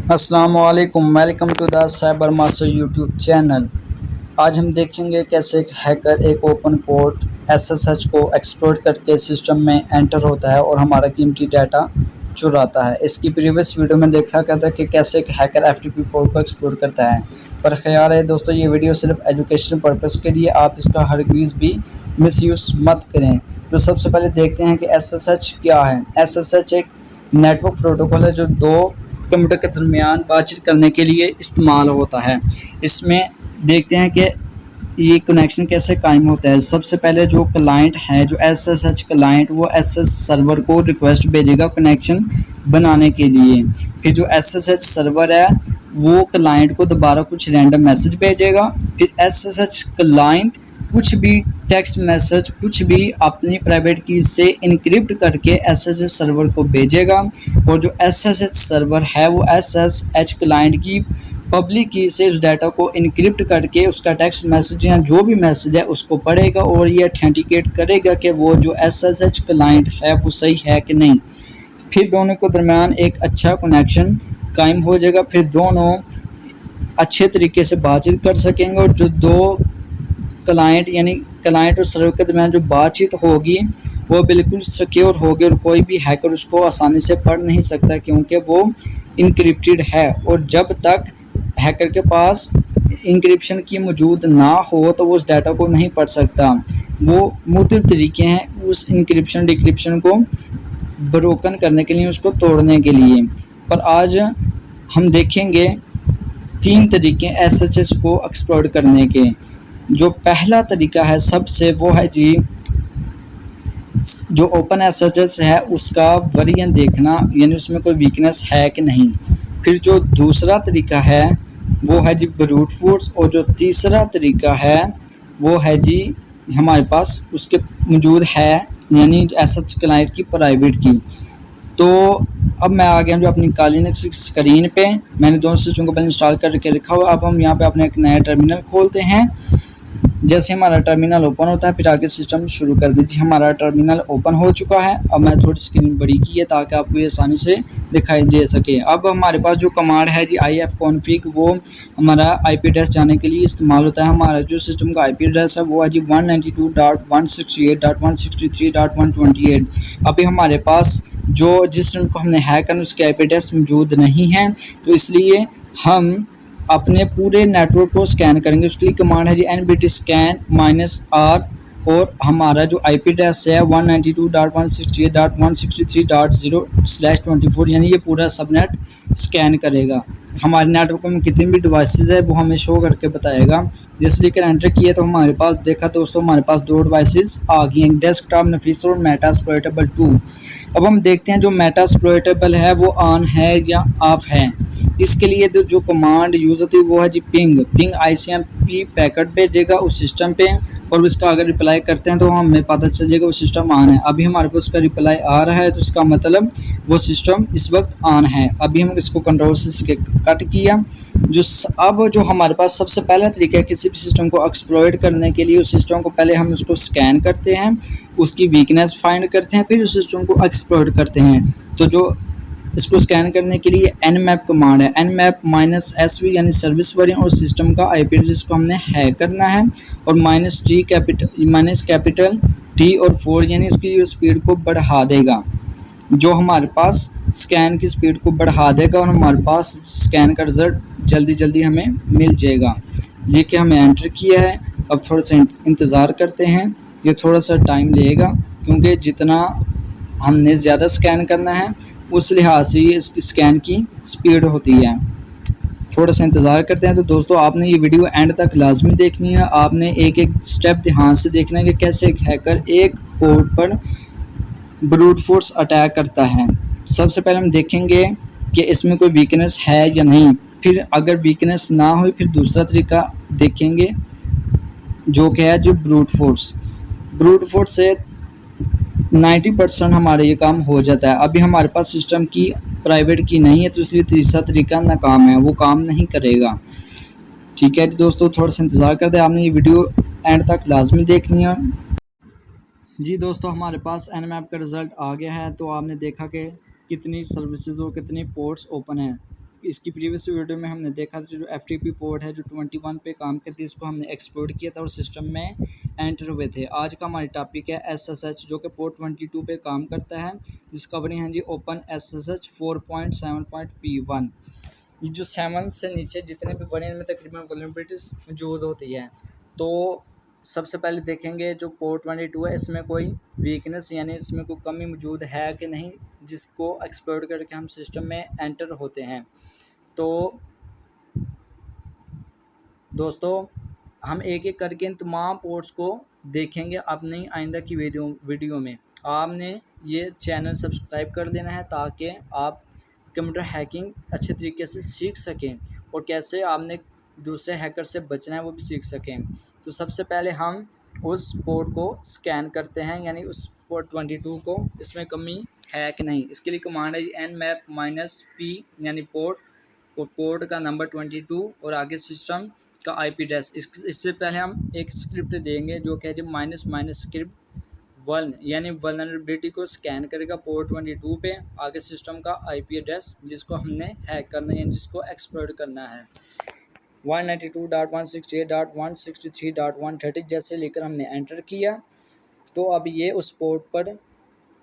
अस्सलाम वालेकुम, welcome to the cyber master YouTube channel. आज हम देखेंगे कैसे एक हैकर एक ओपन पोर्ट एसएसएच को एक्सप्लॉइट करके सिस्टम में एंटर होता है और हमारा कीमती डाटा चुराता है। इसकी प्रीवियस वीडियो में देखा गया था कि कैसे एक हैकर एफटीपी पोर्ट को एक्सप्लॉइट करता है। पर ख्याल है दोस्तों, ये वीडियो सिर्फ एजुकेशनल पर्पज़ के लिए, आप इसका हरगिज़ भी मिसयूज़ मत करें। तो सबसे पहले देखते हैं कि एसएसएच क्या है। एसएसएच एक नेटवर्क प्रोटोकॉल है जो दो कंप्यूटर के दरमियान बातचीत करने के लिए इस्तेमाल होता है। इसमें देखते हैं कि ये कनेक्शन कैसे कायम होता है। सबसे पहले जो क्लाइंट है, जो एसएसएच क्लाइंट, वो एसएस सर्वर को रिक्वेस्ट भेजेगा कनेक्शन बनाने के लिए। फिर जो एसएसएच सर्वर है वो क्लाइंट को दोबारा कुछ रैंडम मैसेज भेजेगा। फिर एसएसएच क्लाइंट कुछ भी टेक्स्ट मैसेज, कुछ भी अपनी प्राइवेट की से इनक्रिप्ट करके एसएसएच सर्वर को भेजेगा। और जो एसएसएच सर्वर है वो एसएसएच क्लाइंट की पब्लिक की से उस डाटा को इनक्रिप्ट करके उसका टेक्स्ट मैसेज या जो भी मैसेज है उसको पढ़ेगा और ये ऑथेंटिकेट करेगा कि वो जो एसएसएच क्लाइंट है वो सही है कि नहीं। फिर दोनों के दरमियान एक अच्छा कनेक्शन कायम हो जाएगा। फिर दोनों अच्छे तरीके से बातचीत कर सकेंगे और जो दो क्लाइंट यानी क्लाइंट और सर्वर के दरमियान जो बातचीत होगी वो बिल्कुल सिक्योर होगी और कोई भी हैकर उसको आसानी से पढ़ नहीं सकता, क्योंकि वो इनक्रिप्टेड है। और जब तक हैकर के पास इंक्रिप्शन की मौजूद ना हो तो वो उस डाटा को नहीं पढ़ सकता। वो मुख्तलिफ तरीके हैं उस इंक्रिप्शन डिक्रिप्शन को ब्रोकन करने के लिए, उसको तोड़ने के लिए। पर आज हम देखेंगे 3 तरीके एसएसएच को एक्सप्लॉइट करने के। जो पहला तरीका है सबसे, वो है जी जो ओपन एसएसएच है उसका वेरिएंट देखना, यानी उसमें कोई वीकनेस है कि नहीं। फिर जो दूसरा तरीका है वो है जी ब्रूट फोर्स। और जो तीसरा तरीका है वो है जी हमारे पास उसके मौजूद है यानी एसएसएच क्लाइंट की प्राइवेट की। तो अब मैं आ गया जो अपनी लिनक्स स्क्रीन पे, मैंने दोनों सिस्टम को पहले इंस्टॉल करके रखा हुआ। अब हम यहाँ पे अपने एक नया टर्मिनल खोलते हैं। जैसे हमारा टर्मिनल ओपन होता है फिर आगे सिस्टम शुरू कर दीजिए। हमारा टर्मिनल ओपन हो चुका है। अब मैं थोड़ी स्क्रीन बड़ी की है ताकि आपको ये आसानी से दिखाई दे सके। अब हमारे पास जो कमांड है जी ifconfig, वो हमारा IP एड्रेस जाने के लिए इस्तेमाल होता है। हमारा जो सिस्टम का IP एड्रेस है वो है जी 192.168.163.128। अभी हमारे पास जो जिस सिस्टम को हमने हैक करना उसके IP एड्रेस मौजूद नहीं है, तो इसलिए हम अपने पूरे नेटवर्क को स्कैन करेंगे। उसके लिए कमांड है जी nbt scan -r और हमारा जो IP एड्रेस है 192.168.163.0/24, यानी ये पूरा सबनेट स्कैन करेगा। हमारे नेटवर्क में कितनी भी डिवाइसेस है वो हमें शो करके बताएगा। जैसे लेकर एंटर किया तो हमारे पास देखा दोस्तों, हमारे पास 2 डिवाइसेस आ गई हैं, डेस्कटॉप नफीस और मेटास्प्लॉइटेबल 2। अब हम देखते हैं जो मेटास्प्लॉइटेबल है वो ऑन है या ऑफ है। इसके लिए तो जो कमांड यूज़ होती है वो है जी पिंग ICMP पैकेट भेजेगा उस सिस्टम पे, और उसका अगर रिप्लाई करते हैं तो हमें पता चल जाएगा वो सिस्टम ऑन है। अभी हमारे पास उसका रिप्लाई आ रहा है तो इसका मतलब वो सिस्टम इस वक्त ऑन है। अभी हम इसको कंट्रोल से कट किया। अब जो हमारे पास सबसे पहला तरीका है किसी भी सिस्टम को एक्सप्लॉइट करने के लिए, उस सिस्टम को पहले हम उसको स्कैन करते हैं, उसकी वीकनेस फाइंड करते हैं, फिर उस सिस्टम को एक्सप्लॉइट करते हैं। तो जो इसको स्कैन करने के लिए nmap कमांड है, nmap -sv यानी सर्विस वेरिएंट और सिस्टम का IP एड्रेस को हमने हैक करना है। और कैपिटल T और 4 यानी इसकी स्पीड को बढ़ा देगा, जो हमारे पास स्कैन की स्पीड को बढ़ा देगा और हमारे पास स्कैन का रिजल्ट जल्दी जल्दी हमें मिल जाएगा। ये कि हमें एंटर किया है। अब थोड़ा सा इंतज़ार करते हैं, ये थोड़ा सा टाइम लेगा क्योंकि जितना हमने ज़्यादा स्कैन करना है उस लिहाज से ये इसकी स्कैन की स्पीड होती है। थोड़ा सा इंतज़ार करते हैं। तो दोस्तों आपने ये वीडियो एंड तक लाजमी देखनी है। आपने एक एक स्टेप ध्यान से देखना है कि कैसे एक हैकर एक पोर्ट पर ब्रूट फोर्स अटैक करता है। सबसे पहले हम देखेंगे कि इसमें कोई वीकनेस है या नहीं। फिर अगर वीकनेस ना हो फिर दूसरा तरीका देखेंगे जो कि है जो ब्रूट फोर्स से 90% हमारे ये काम हो जाता है। अभी हमारे पास सिस्टम की प्राइवेट की नहीं है तो इसलिए तीसरा तरीका नाकाम है, वो काम नहीं करेगा। ठीक है दोस्तों, थोड़ा सा इंतज़ार करते हैं। आपने ये वीडियो एंड तक लाजमी देखनी है। जी दोस्तों, हमारे पास nmap का रिज़ल्ट आ गया है। तो आपने देखा कि कितनी सर्विसेज और कितनी पोर्ट्स ओपन हैं। इसकी प्रीवियस वीडियो में हमने देखा था जो FTP पोर्ट है जो 21 पे काम करती है, इसको हमने एक्सप्लोर किया था और सिस्टम में एंटर हुए थे। आज का हमारी टॉपिक है SSH जो कि पोर्ट 22 पे काम करता है, जिसका बनी है जी ओपन SSH 4.7.P1। ये जो 7 से नीचे जितने भी बने इनमें तकरीबन वल्नरेबिलिटीज मौजूद होती है। तो सबसे पहले देखेंगे जो पोर्ट 22 है इसमें कोई वीकनेस यानी इसमें कोई कमी मौजूद है कि नहीं, जिसको एक्सप्लोर करके हम सिस्टम में एंटर होते हैं। तो दोस्तों हम एक एक करके इन तमाम पोर्ट्स को देखेंगे अपनी आइंदा की वीडियो में। आपने ये चैनल सब्सक्राइब कर लेना है ताकि आप कंप्यूटर हैकिंग अच्छे तरीके से सीख सकें और कैसे आपने दूसरे हैकर से बचना है वो भी सीख सकें। तो सबसे पहले हम उस पोर्ट को स्कैन करते हैं, यानी उस पोर्ट 22 को इसमें कमी है कि नहीं। इसके लिए कमांड है nmap-p यानी पोर्ट का नंबर 22 और आगे सिस्टम का IP एड्रेस। इससे पहले हम एक स्क्रिप्ट देंगे जो कि है माइनस स्क्रिप्ट 1 यानी वल्नरेबिलिटी को स्कैन करेगा पोर्ट 22 पे, आगे सिस्टम का IP एड्रेस जिसको हमने हैक करना है, जिसको एक्सप्लॉइट करना है 192.168.163.130 जैसे लेकर हमने एंटर किया। तो अब ये उस पोर्ट पर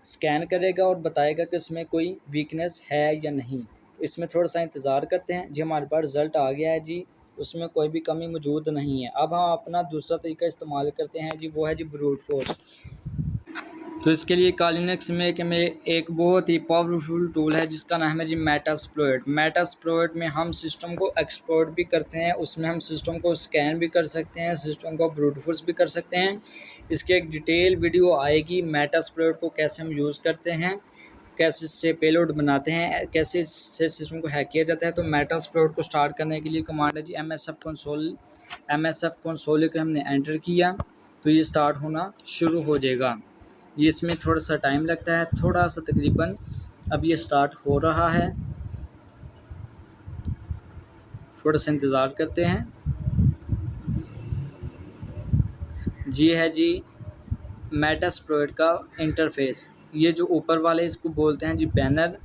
स्कैन करेगा और बताएगा कि इसमें कोई वीकनेस है या नहीं। तो इसमें थोड़ा सा इंतज़ार करते हैं जी। हमारे पास रिज़ल्ट आ गया है जी, उसमें कोई भी कमी मौजूद नहीं है। अब हम अपना दूसरा तरीका इस्तेमाल करते हैं जी, वो है जी ब्रूट फोर्स। तो इसके लिए लिनक्स में एक बहुत ही पावरफुल टूल है जिसका नाम है जी मेटास्प्लॉइट। मेटास्प्लॉइट में हम सिस्टम को एक्सप्लॉइट भी करते हैं, उसमें हम सिस्टम को स्कैन भी कर सकते हैं, सिस्टम को ब्रूट फोर्स भी कर सकते हैं। इसकी एक डिटेल वीडियो आएगी मेटास्प्लॉइट को कैसे हम यूज़ करते हैं, कैसे इससे पेलोड बनाते हैं, कैसे इससे सिस्टम को हैक किया जाता है। तो मेटास्प्लॉइट को स्टार्ट करने के लिए कमांड है जी MSF कंसोल को हमने एंटर किया तो ये स्टार्ट होना शुरू हो जाएगा। ये इसमें थोड़ा सा टाइम लगता है, थोड़ा सा तकरीबन अब ये स्टार्ट हो रहा है, थोड़ा सा इंतज़ार करते हैं। जी है जी मेटास्प्लॉइट का इंटरफेस। ये जो ऊपर वाले इसको बोलते हैं जी बैनर।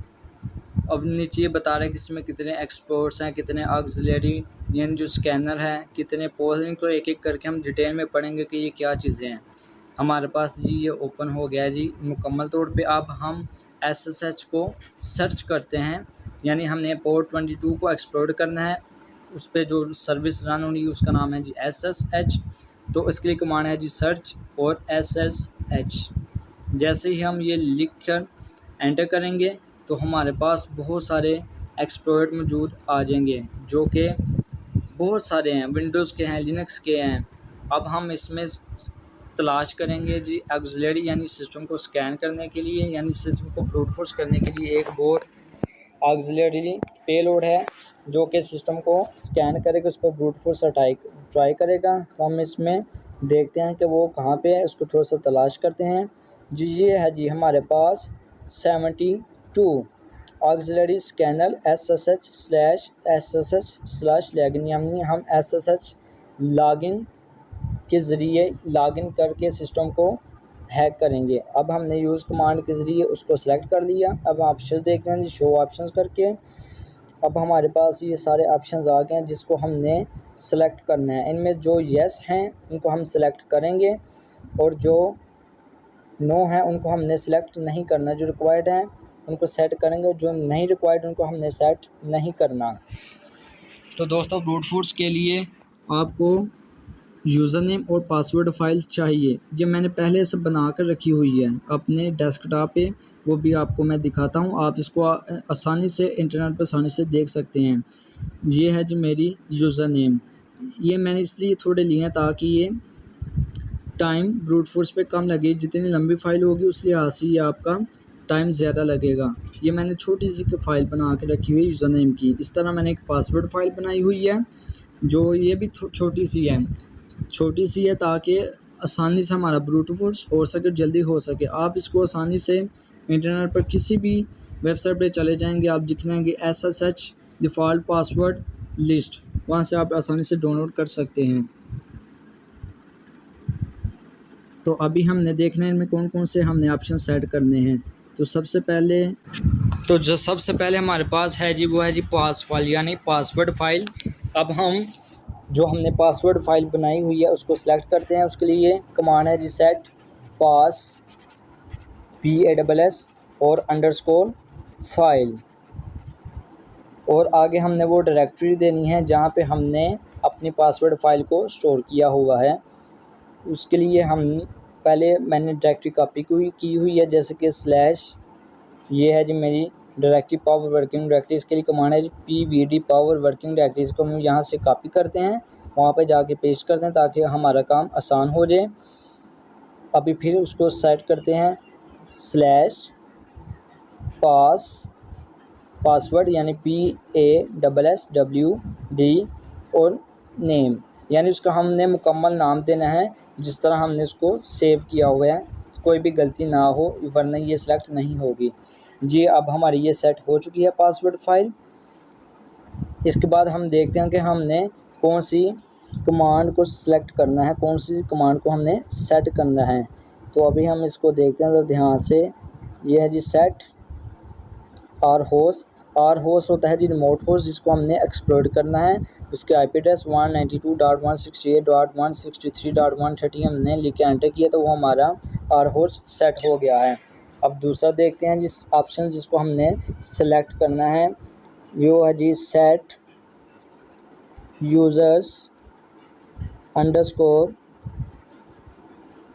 अब नीचे ये बता रहा है कि इसमें कितने एक्सपोर्ट्स हैं, कितने ऑक्सिलरी यानी जो स्कैनर है, कितने पोस्ट। इनको एक एक करके हम डिटेल में पढ़ेंगे कि ये क्या चीज़ें हैं। हमारे पास जी ये ओपन हो गया है जी मुकम्मल तौर पे। अब हम SSH को सर्च करते हैं, यानी हमने पोर्ट 22 को एक्सप्लोर करना है, उस पर जो सर्विस रन होनी है उसका नाम है जी SSH। तो इसके लिए कमांड है जी सर्च और SSH। जैसे ही हम ये लिख कर एंटर करेंगे तो हमारे पास बहुत सारे एक्सप्लॉइट मौजूद आ जाएंगे जो कि बहुत सारे हैं, विंडोज़ के हैं, लिनक्स के हैं। अब हम इसमें तलाश करेंगे जी ऑक्सिलरी यानी सिस्टम को स्कैन करने के लिए, यानी सिस्टम को ब्रूट फोर्स करने के लिए एक बहुत ऑक्सिलरी पेलोड है जो कि सिस्टम को स्कैन करेगा, उस पर ब्रूट फोर्स ट्राई करेगा। तो हम इसमें देखते हैं कि वो कहाँ पे है, उसको थोड़ा सा तलाश करते हैं जी। ये है जी हमारे पास 72 ऑक्सिलरी स्कैनर SSH/login, यानी हम SSH लॉगिन के ज़रिए लॉगिन करके सिस्टम को हैक करेंगे। अब हमने यूज़ कमांड के ज़रिए उसको सेलेक्ट कर लिया। अब ऑप्शन देखते हैं जी शो ऑप्शंस करके। अब हमारे पास ये सारे ऑप्शंस आ गए हैं जिसको हमने सेलेक्ट करना है। इनमें जो येस हैं उनको हम सेलेक्ट करेंगे और जो नो हैं उनको हमने सेलेक्ट नहीं करना। जो रिक्वायर्ड हैं उनको सेट करेंगे, जो नहीं रिक्वायर्ड उनको हमने सेट नहीं करना। तो दोस्तों ब्रूट फोर्स के लिए आपको यूज़र नेम और पासवर्ड फाइल चाहिए। ये मैंने पहले से बना कर रखी हुई है अपने डेस्कटॉप पे, वो भी आपको मैं दिखाता हूँ। आप इसको आसानी से इंटरनेट पर आसानी से देख सकते हैं। ये है जी मेरी यूज़र नेम। ये मैंने इसलिए थोड़े लिए हैं ताकि ये टाइम ब्रूट फोर्स पे कम लगे। जितनी लंबी फाइल होगी उस लिहाज से ये आपका टाइम ज़्यादा लगेगा। ये मैंने छोटी सी फाइल बना के रखी हुई है यूज़र नेम की। इस तरह मैंने एक पासवर्ड फाइल बनाई हुई है जो ये भी छोटी सी है ताकि आसानी से हमारा ब्रूट फोर्स हो सके, जल्दी हो सके। आप इसको आसानी से इंटरनेट पर किसी भी वेबसाइट पे चले जाएंगे, आप लिखेंगे SSH डिफ़ॉल्ट पासवर्ड लिस्ट, वहाँ से आप आसानी से डाउनलोड कर सकते हैं। तो अभी हमने देखना है इनमें कौन कौन से हमने ऑप्शन सेट करने हैं। तो सबसे पहले तो जो सबसे पहले हमारे पास है जी वो है जी पास फाइल यानी पासवर्ड फाइल। अब हम जो हमने पासवर्ड फाइल बनाई हुई है उसको सिलेक्ट करते हैं। उसके लिए कमांड है जी सेट पास PASS और अंडरस्कोर फाइल, और आगे हमने वो डायरेक्टरी देनी है जहाँ पे हमने अपनी पासवर्ड फाइल को स्टोर किया हुआ है। उसके लिए हम पहले मैंने डायरेक्टरी कॉपी की हुई है, जैसे कि स्लैश, ये है जी मेरी डायरेक्टरी पावर वर्किंग डायरेक्टरी। इसके लिए कमांड है जी PVD पावर वर्किंग डायरेक्टरी। इसको हम यहाँ से कॉपी करते हैं, वहाँ पे जाके पेस्ट करते हैं ताकि हमारा काम आसान हो जाए। अभी फिर उसको सेट करते हैं स्लैश पासवर्ड यानी PASSWD और नेम, यानी उसका हमने मुकम्मल नाम देना है जिस तरह हमने उसको सेव किया हुआ है, कोई भी गलती ना हो वरना ये सिलेक्ट नहीं होगी जी। अब हमारी ये सेट हो चुकी है पासवर्ड फाइल। इसके बाद हम देखते हैं कि हमने कौन सी कमांड को सिलेक्ट करना है, कौन सी कमांड को हमने सेट करना है। तो अभी हम इसको देखते हैं तो ध्यान से, ये है जी सेट आर होस्ट होता है जी रिमोट होस्ट, जिसको हमने एक्सप्लोर करना है। उसके IP एड्रेस 192.168.163.130 हमने लिख के एंटर किया तो वो हमारा आर होस्ट सेट हो गया है। अब दूसरा देखते हैं जिस ऑप्शन जिसको हमने सेलेक्ट करना है, वो है जी set users underscore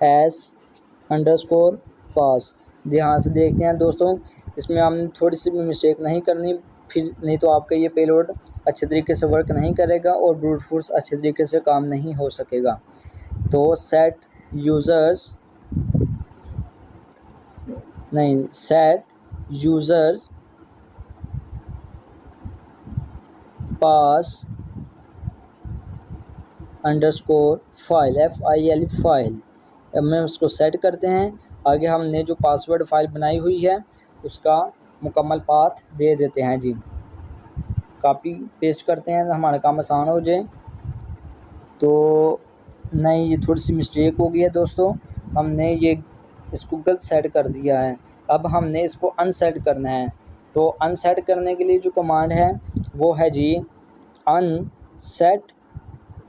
s underscore pass. ध्यान से देखते हैं दोस्तों, इसमें हमने थोड़ी सी भी मिस्टेक नहीं करनी, फिर नहीं तो आपका ये पेलोड अच्छे तरीके से वर्क नहीं करेगा और ब्रूट फोर्स अच्छे तरीके से काम नहीं हो सकेगा। तो सेट यूज़र्स पास अंडरस्कोर फाइल FIL फाइल, अब मैं उसको सेट करते हैं। आगे हमने जो पासवर्ड फाइल बनाई हुई है उसका मुकम्मल पाथ दे देते हैं जी, कॉपी पेस्ट करते हैं, हमारा काम आसान हो जाए। तो नहीं, ये थोड़ी सी मिस्टेक हो गई है दोस्तों, हमने ये इसको गलत सेट कर दिया है। अब हमने इसको अनसेट करना है। तो अनसेट करने के लिए जो कमांड है वो है जी अनसेट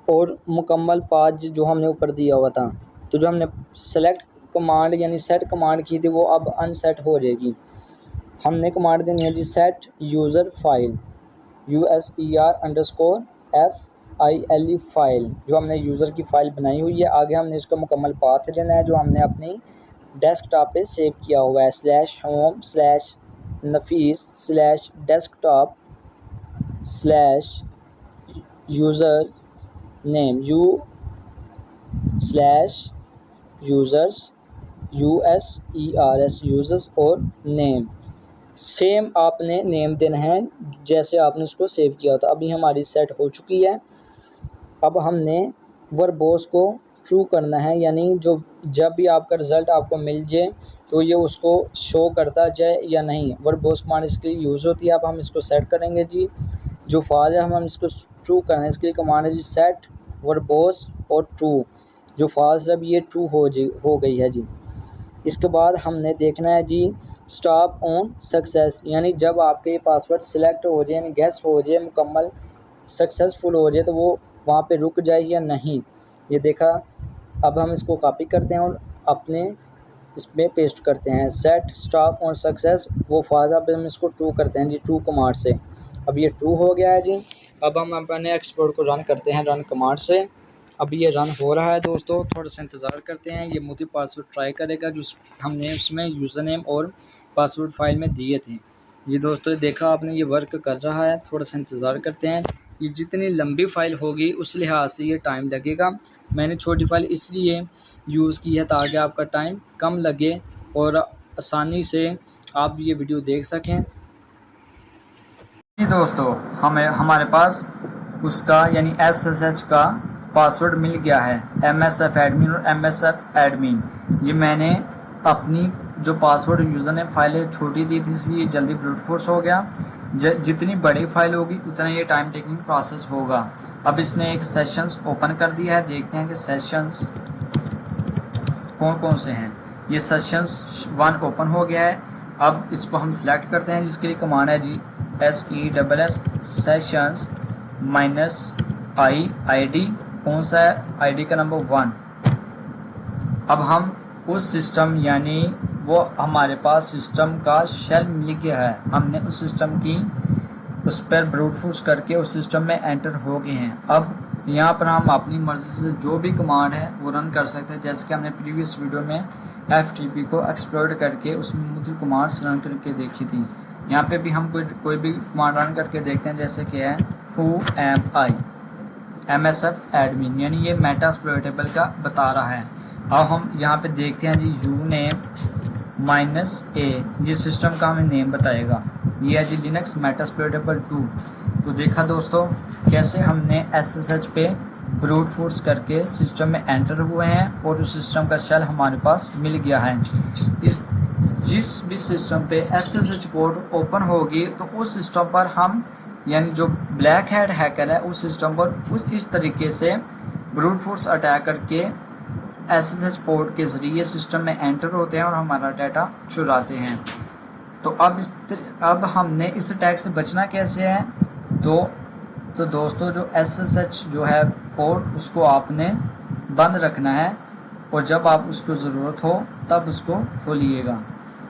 और मुकम्मल पाथ जो हमने ऊपर दिया हुआ था। तो जो हमने सेलेक्ट कमांड यानी सेट कमांड की थी वो अब अनसेट हो जाएगी। हमने कमांड देनी है जी set user file USER_FILE file, जो हमने यूज़र की फ़ाइल बनाई हुई है। आगे हमने इसका मुकम्मल पाथ देना है जो हमने अपनी डेस्कटॉप पे सेव किया हुआ है, /home/nafis/desktop/यूज़र नेम /users यूज़र्स और नेम। सेम आपने नेम देना है जैसे आपने उसको सेव किया होता। अभी हमारी सेट हो चुकी है। अब हमने वर्बोस को ट्रू करना है, यानी जो जब भी आपका रिज़ल्ट आपको मिल जाए तो ये उसको शो करता जाए या नहीं। वर्बोस कमांड इसके लिए यूज़ होती है। अब हम इसको सेट करेंगे जी, जो फाइल है हम इसको ट्रू करना है। इसके लिए कमांड है जी सेट वर्बोस और ट्रू, जो फाइल अब ये ट्रू हो गई है जी। इसके बाद हमने देखना है जी स्टॉप ऑन सक्सेस, यानी जब आपके ये पासवर्ड सिलेक्ट हो जाए यानी गैस हो जाए, मुकम्मल सक्सेसफुल हो जाए तो वो वहाँ पे रुक जाए या नहीं, ये देखा। अब हम इसको कॉपी करते हैं और अपने इसमें पेस्ट करते हैं सेट स्टॉप ऑन सक्सेस, वो फाइल अब हम इसको ट्रू करते हैं जी ट्रू कमांड से। अब ये ट्रू हो गया है जी। अब हम अपने एक्सपोर्ट को रन करते हैं रन कमांड से। अभी ये रन हो रहा है दोस्तों, थोड़ा सा इंतज़ार करते हैं। ये मोदी पासवर्ड ट्राई करेगा जो हमने उसमें यूज़र नेम और पासवर्ड फाइल में दिए थे। ये दोस्तों देखा आपने, ये वर्क कर रहा है, थोड़ा सा इंतज़ार करते हैं। ये जितनी लंबी फ़ाइल होगी उस लिहाज से ये टाइम लगेगा। मैंने छोटी फ़ाइल इसलिए यूज़ की है ताकि आपका टाइम कम लगे और आसानी से आप ये वीडियो देख सकें। दोस्तों हमारे पास उसका यानी SSH का पासवर्ड मिल गया है, MSF एडमिन और MSF एडमिन। ये मैंने अपनी जो पासवर्ड यूज़र ने फाइलें छोटी दी थी इसलिए जल्दी ब्रूट फोर्स हो गया। जितनी बड़ी फाइल होगी उतना ये टाइम टेकिंग प्रोसेस होगा। अब इसने एक सेशंस ओपन कर दिया है, देखते हैं कि सेशंस कौन कौन से हैं। ये सेशंस 1 ओपन हो गया है। अब इसको हम सिलेक्ट करते हैं, जिसके लिए कमांड है जी SESS सेशंस -i ID। कौन सा है? ID का नंबर 1। अब हम उस सिस्टम यानी वो हमारे पास सिस्टम का शेल मिल गया है, हमने उस सिस्टम की उस पर ब्रूट फोर्स करके उस सिस्टम में एंटर हो गए हैं। अब यहाँ पर हम अपनी मर्ज़ी से जो भी कमांड है वो रन कर सकते हैं, जैसे कि हमने प्रीवियस वीडियो में FTP को एक्सप्लोर करके उसमें मुख्तलिफ कमांड्स रन करके देखी थी। यहाँ पे भी हम कोई भी कमांड रन करके देखते हैं, जैसे कि है who am I MSF admin, यानी ये मेटास्प्लोइटेबल का बता रहा है। अब हम यहाँ पे देखते हैं जी uname -a, जिस सिस्टम का हमें नेम बताएगा। ये है जी लिनक्स मेटास्प्लोइटेबल 2। तो देखा दोस्तों कैसे हमने SSH पे ब्रूट फोर्स करके सिस्टम में एंटर हुए हैं और उस सिस्टम का शेल हमारे पास मिल गया है। जिस भी सिस्टम पे SSH पोर्ट ओपन होगी तो उस सिस्टम पर हम यानी जो ब्लैक हैट हैकर है उस सिस्टम पर इस तरीके से ब्रूट फोर्स अटैक करके SSH पोर्ट के ज़रिए सिस्टम में एंटर होते हैं और हमारा डाटा चुराते हैं। तो अब हमने इस अटैक से बचना कैसे है? तो दोस्तों जो SSH जो है पोर्ट उसको आपने बंद रखना है और जब आप उसको ज़रूरत हो तब उसको खोलिएगा।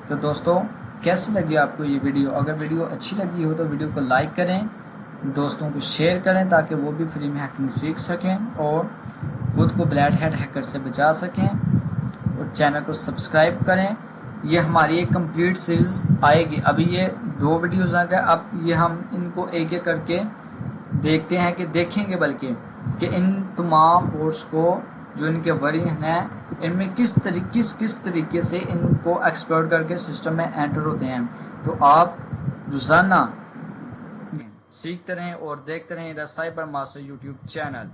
तो दोस्तों कैसी लगी आपको ये वीडियो? अगर वीडियो अच्छी लगी हो तो वीडियो को लाइक करें, दोस्तों को शेयर करें ताकि वो भी फ्री में हैकिंग सीख सकें और खुद को ब्लैक हैट हैकर से बचा सकें, और चैनल को सब्सक्राइब करें। ये हमारी एक कंप्लीट सीरीज़ आएगी। अभी ये 2 वीडियोज़ आ गए, अब ये हम इनको एक एक करके देखते हैं कि देखेंगे बल्कि कि इन तमाम पोर्ट्स को जो इनके वेरिएंट हैं इनमें किस तरीके से इनको एक्सप्लोर करके सिस्टम में एंटर होते हैं। तो आप रोज़ाना सीखते रहें और देखते रहें the cyber master YouTube channel.